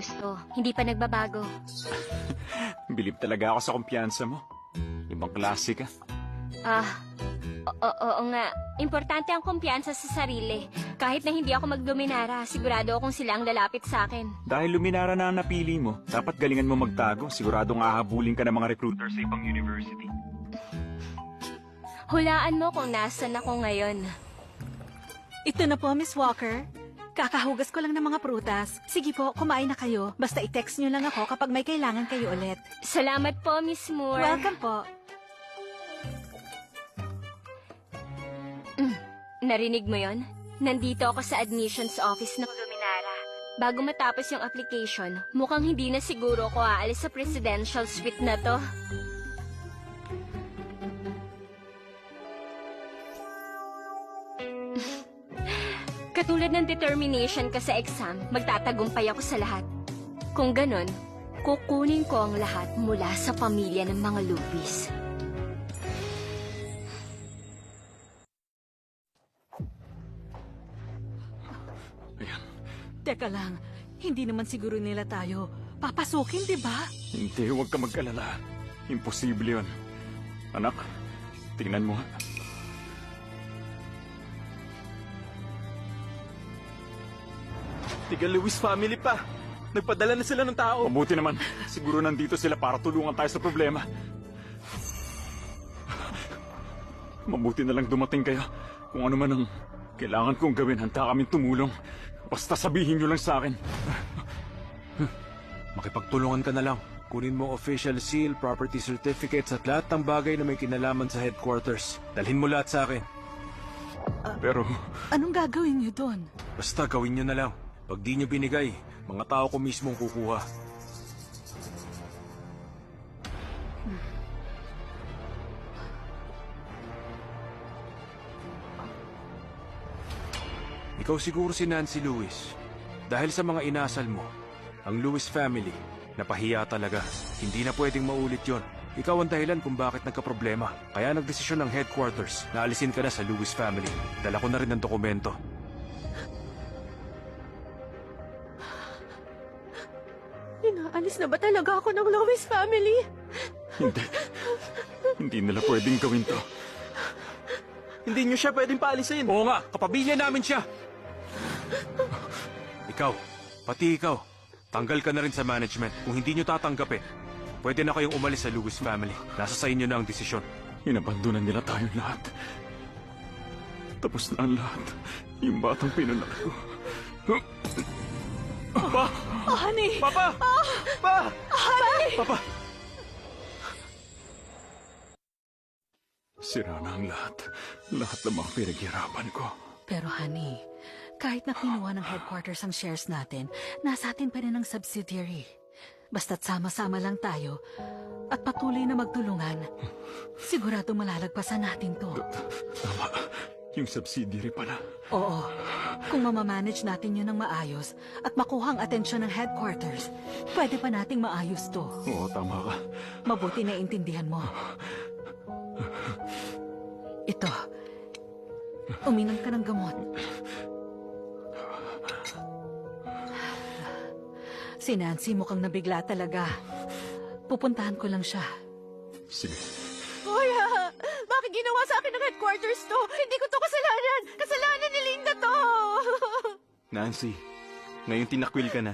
gusto. Hindi pa nagbabago. Bilib talaga ako sa kumpiyansa mo. Ibang klase ka. Oo nga. Importante ang kumpiyansa sa sarili. Kahit na hindi ako magluminara, sigurado akong sila ang lalapit sa akin. Dahil luminara na ang napili mo, dapat galingan mo magtago. Siguradong ahabulin ka ng mga recruiter sa ibang university. Hulaan mo kung nasan ako ngayon. Ito na po, Miss Walker. Kakahugas ko lang ng mga prutas. Sige po, kumain na kayo. Basta i-text nyo lang ako kapag may kailangan kayo ulit. Salamat po, Miss Moore. Welcome po. Narinig mo yon? Nandito ako sa admissions office ng Luminara. Bago matapos yung application, mukhang hindi na siguro ako aalis sa presidential suite na to. Katulad ng determination ka sa exam, magtatagumpay ako sa lahat. Kung ganon, kukunin ko ang lahat mula sa pamilya ng mga Lupis. Ayan. Teka lang, hindi naman siguro nila tayo papasukin, di ba? Hindi, huwag ka mag-alala. Imposible yun. Anak, tingnan mo. Tiga Lewis family pa. Nagpadala na sila ng tao. Mabuti naman. Siguro nandito sila para tulungan tayo sa problema. Mabuti na lang dumating kayo. Kung ano man ang kailangan kong gawin, handa kaming tumulong. Basta sabihin nyo lang sa akin. Makipagtulungan ka na lang. Kunin mo official seal, property certificates at lahat ng bagay na may kinalaman sa headquarters. Dalhin mo lahat sa akin. Pero Anong gagawin nyo doon? Basta gawin nyo na lang. Pag di nyo binigay, mga tao ko mismo ang kukuha. Ikaw siguro si Nancy Lewis. Dahil sa mga inasal mo, ang Lewis family, napahiya talaga. Hindi na pwedeng maulit yon. Ikaw ang dahilan kung bakit nagkaproblema. Kaya nagdesisyon ng headquarters na alisin ka na sa Lewis family. Dala ko na rin ang dokumento. Inaalis na ba talaga ako ng Lewis family? hindi. Hindi nila pwedeng gawin to. Hindi nyo siya pwedeng paalisin. Oo nga, kapamilya namin siya. Ikaw, pati ikaw, tanggal ka na rin sa management. Kung hindi nyo tatanggapin, pwede na kayong umalis sa Lewis family. Nasa sa inyo na ang desisyon. Inabandonan nila tayong lahat. Tapos na ang lahat. Yung batang pinanak ko. Pa! Honey! Papa! Pa! Honey! Papa! Sira na ang lahat. Lahat ng mga pinaghirapan ko. Pero honey, kahit na kinuha ng headquarters ang shares natin, nasa atin pa rin ang subsidiary. Basta't sama-sama lang tayo at patuloy na magtulungan, sigurado malalagpasan natin to. Tama. Yung subsidiary pala. Oo, kung mamamanage natin yun ng maayos at makuha ang atensyon ng headquarters, pwede pa nating maayos to. Oo, tama ka. Mabuti na intindihan mo. Ito, uminom ka ng gamot. Si Nancy mukhang nabigla talaga. Pupuntahan ko lang siya. Sige. Kuya, bakit ginawa sa akin ng headquarters to? Hindi ko to kasalanan. Kasalanan ni Linda to. Nancy, ngayon tinakwil ka na.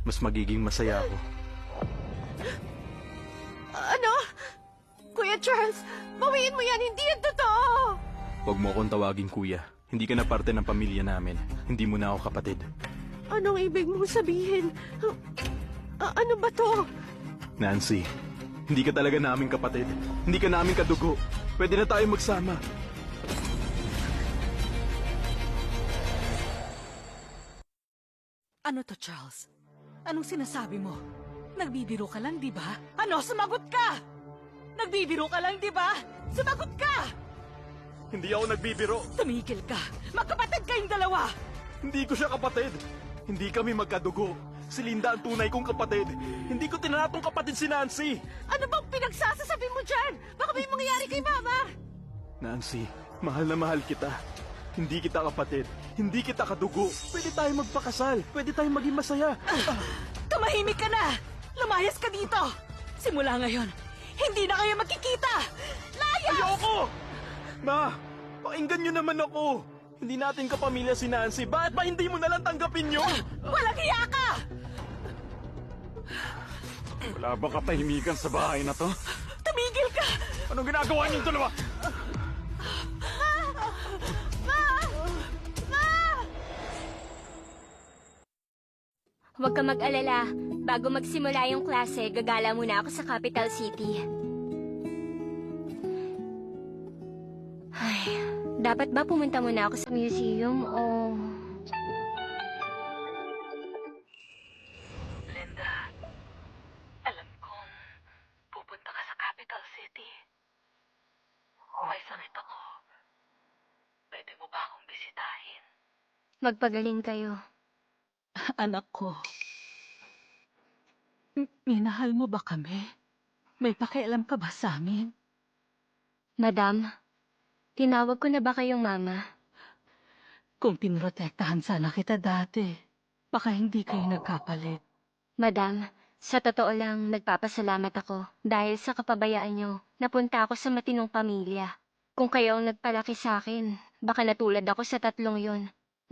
Mas magiging masaya ako. Ano? Kuya Charles, bawiin mo yan. Hindi yan totoo. Huwag mo akong tawagin kuya. Hindi ka na parte ng pamilya namin. Hindi mo na ako kapatid. Anong ibig mong sabihin? Ano ba to? Nancy, hindi ka talaga namin kapatid. Hindi ka namin kadugo. Pwede na tayo magsama. Ano to, Charles? Anong sinasabi mo? Nagbibiro ka lang, di ba? Ano? Sumagot ka! Nagbibiro ka lang, di ba? Sumagot ka! Hindi ako nagbibiro. Tumigil ka! Magkapatid kayong dalawa! Hindi ko siya kapatid. Hindi kami magkadugo. Si Linda ang tunay kong kapatid. Hindi ko tinatong kapatid si Nancy. Ano bang pinagsasasabi mo dyan? Baka may mangyayari kay Mama! Nancy, mahal na mahal kita. Hindi kita kapatid. Hindi kita kadugo. Pwede tayo magpakasal. Pwede tayong maging masaya. Tumahimik ka na! Lumayas ka dito! Simula ngayon, hindi na kayo magkikita! Layas! Ayoko! Ma, pakinggan niyo naman ako. Hindi natin kapamilya si Nancy. Bakit ba hindi mo nalang tanggapin yun? Walang hiya ka! Wala bang katahimikan sa bahay na to? Tumigil ka! Anong ginagawa niyong dalawa? Huwag ka mag-alala. Bago magsimula yung klase, gagala muna ako sa capital city. Ay, dapat ba pumunta muna ako sa museum o... Linda, alam kong pupunta ka sa capital city. May sakit ako. Pwede mo ba akong bisitahin? Magpagaling kayo. Anak ko, minahal mo ba kami? May pakialam ka ba sa amin? Madam, tinawag ko na ba kayong mama? Kung pinrotektahan sana kita dati, baka hindi kayo nagkapalit. Madam, sa totoo lang, nagpapasalamat ako dahil sa kapabayaan niyo, napunta ako sa matinong pamilya. Kung kayo ang nagpalaki sa akin, baka natulad ako sa tatlong yon.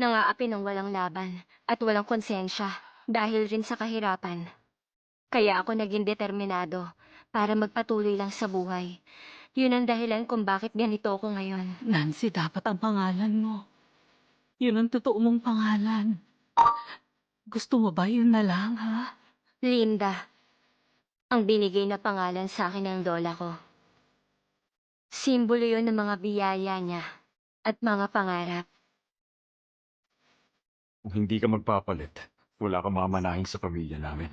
Nangaapi ng walang laban at walang konsensya dahil rin sa kahirapan. Kaya ako naging determinado para magpatuloy lang sa buhay. Yun ang dahilan kung bakit ganito ako ngayon. Nancy, dapat ang pangalan mo. Yun ang totoo mong pangalan. Gusto mo ba yun na lang, ha? Linda, ang binigay na pangalan sa akin ng lola ko. Simbolo yun ng mga biyaya niya at mga pangarap. Kung hindi ka magpapalit, wala kang mamanahin sa pamilya namin.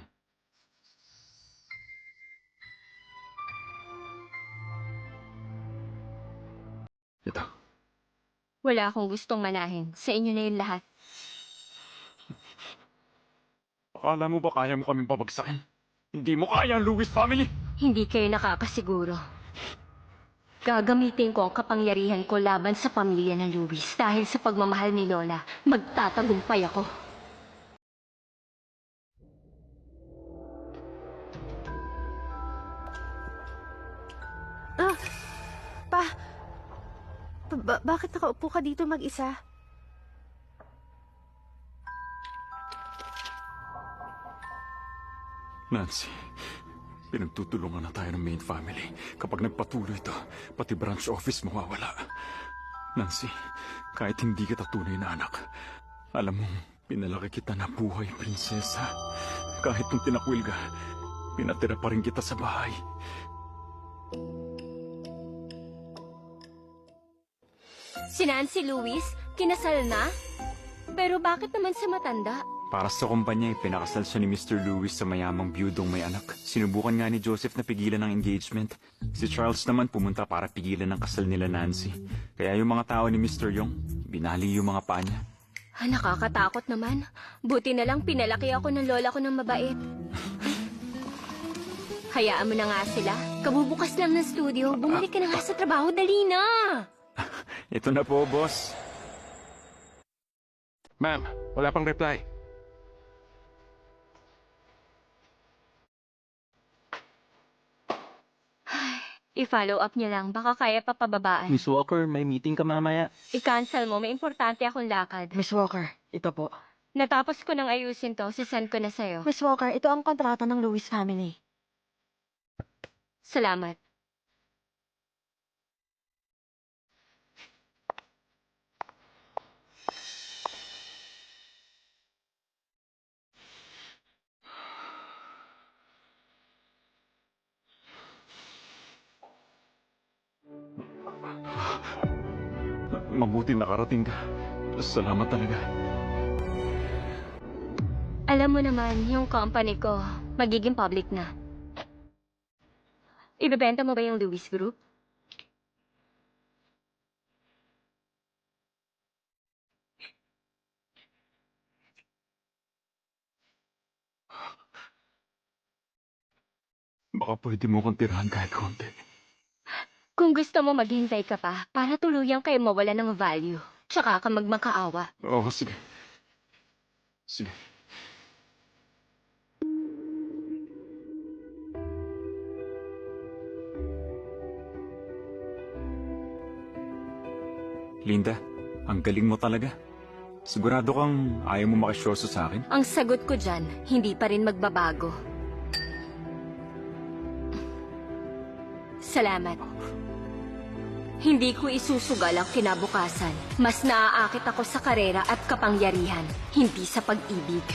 Ito. Wala akong gustong manahin. Sa inyo na yung lahat. Akala mo ba kaya mo kaming pabagsakin? Hindi mo kaya ang Lewis family! Hindi kayo nakakasiguro. Gagamitin ko ang kapangyarihan ko laban sa pamilya ng Lewis dahil sa pagmamahal ni Lola. Magtatagumpay ako. Bakit nakaupo ka dito mag-isa? Nancy, pinagtutulungan na tayo ng main family. Kapag nagpatuloy ito, pati branch office mawawala. Nancy, kahit hindi kita tunay na anak, alam mo, pinalaki kita na buhay prinsesa. Kahit nung tinakwil ka, pinatira pa rin kita sa bahay. Si Nancy Lewis, kinasal na? Pero bakit naman si matanda? Para sa kumpanya, pinakasal siya ni Mr. Lewis sa mayamang biyudong may anak. Sinubukan nga ni Joseph na pigilan ang engagement. Si Charles naman pumunta para pigilan ang kasal nila Nancy. Kaya yung mga tao ni Mr. Young, binali yung mga paa niya. Nakakatakot naman. Buti na lang pinalaki ako ng lola ko ng mabait. Hayaan mo na nga sila. Kabubukas lang ng studio. Bumalik ka na nga sa trabaho. Dali na! Ito na po, boss. Ma'am, wala pang reply. I-follow up niya lang. Baka kaya pa pababaan. Miss Walker, may meeting ka mamaya. I-cancel mo. May importante akong lakad. Miss Walker, ito po. Natapos ko nang ayusin to. Sisend ko na sa'yo. Miss Walker, ito ang kontrata ng Lewis family. Salamat. Mabuti nakarating ka. Salamat talaga. Alam mo naman, yung company ko, magiging public na. Ibebenta mo ba yung Lewis Group? Baka pwede mo kong tirahan kahit konti. Kung gusto mo maghintay ka pa, para tuluyang kayo mawala ng value. Tsaka ka magmakaawa. Oo, sige. Sige. Linda, ang galing mo talaga. Sigurado kang ayaw mo makisyoso sa akin? Ang sagot ko dyan, hindi pa rin magbabago. Salamat. Hindi ko isusugal ang kinabukasan. Mas naaakit ako sa karera at kapangyarihan, hindi sa pag-ibig.